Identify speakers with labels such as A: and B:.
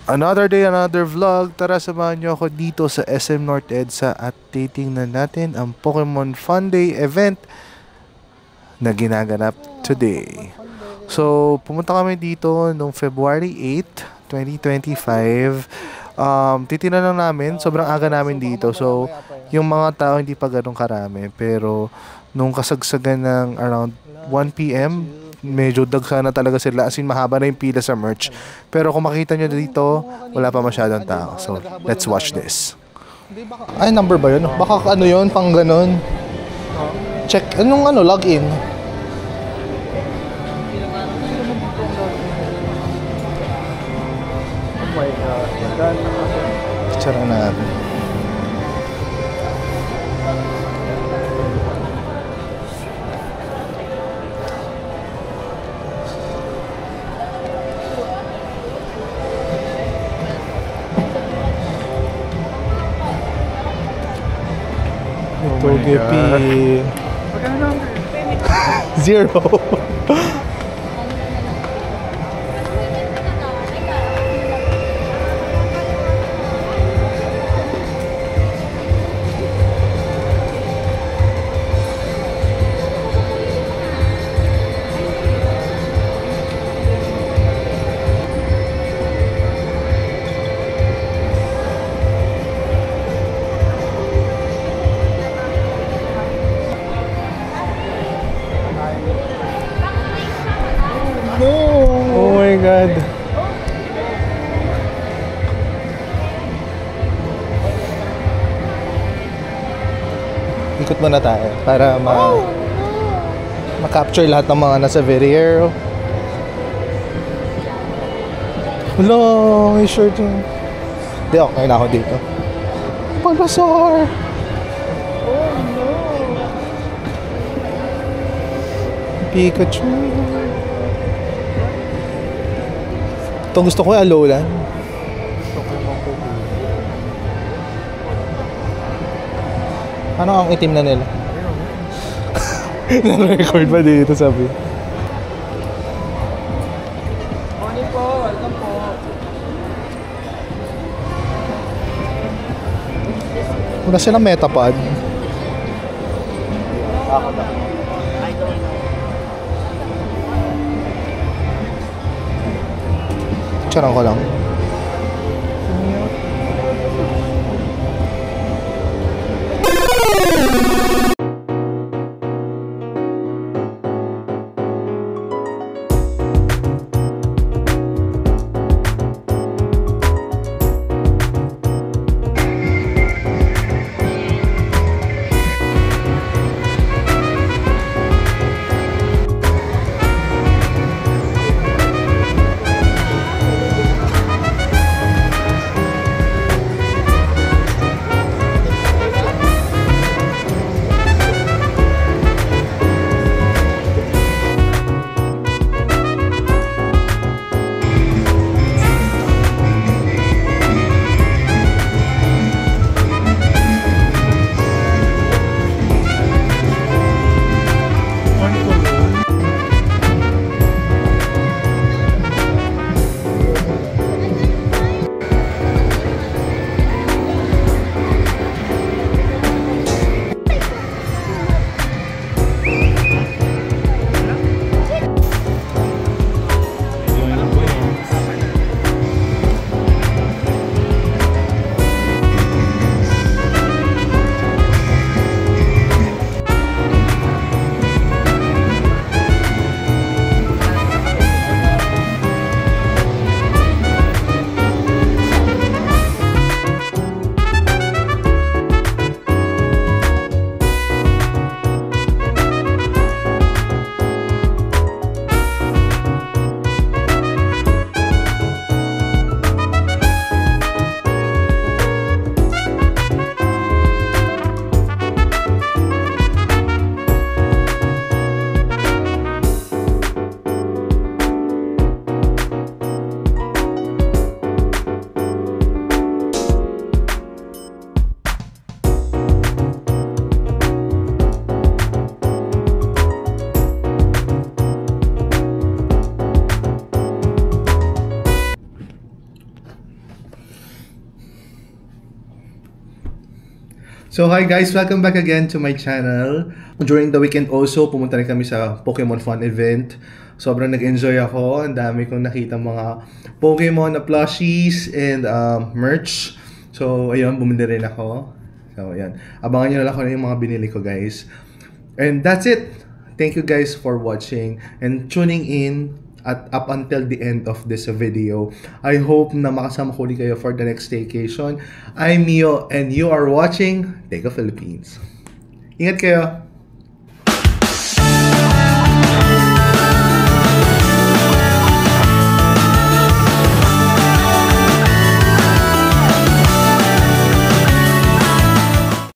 A: Another day, another vlog. Tara, samahan nyo ako dito sa SM North EDSA at titingnan natin ang Pokemon Fun Day event na ginaganap today. So, pumunta kami dito noong February 8, 2025. Titingnan lang namin, sobrang aga namin dito. So, yung mga tao hindi pa ganun karami. Pero, nung kasagsagan ng around 1 PM, medyo dagsa na talaga sila, as in mahaba na yung pila sa merch. Pero kung makita nyo dito, wala pa masyadong tao. So, let's watch this. Ay, number ba yun? Baka ano yun, pang ganun. Check, anong login?
B: Oh my God.
A: Tsara natin. Togepi. Zero. Oh my God. Ikot muna tayo para ma-capture lahat ng mga nasa video. Wala, may shirt yun. Hindi, okay na ako dito. Bulbasaur!
B: Oh no!
A: Pikachu! Itong gusto ko yung Alolan. Ano ang itim na nila? Na-record ba dito sabi?
B: Morning po, welcome po.
A: Wala silang Metapod. Charang ko lang. So hi guys, welcome back again to my channel. During the weekend also, pumunta rin kami sa Pokemon Fun event. Sobrang nag-enjoy ako. Ang dami kong nakita mga Pokemon na plushies and merch. So ayun, bumili rin ako. So ayan, abangan nyo na lang kung ano yung mga binili ko guys. And that's it. Thank you guys for watching and tuning in at up until the end of this video. I hope na makasama ko ulit kayo for the next staycation. I'm Mio and you are watching Tega Philippines. Ingat kayo!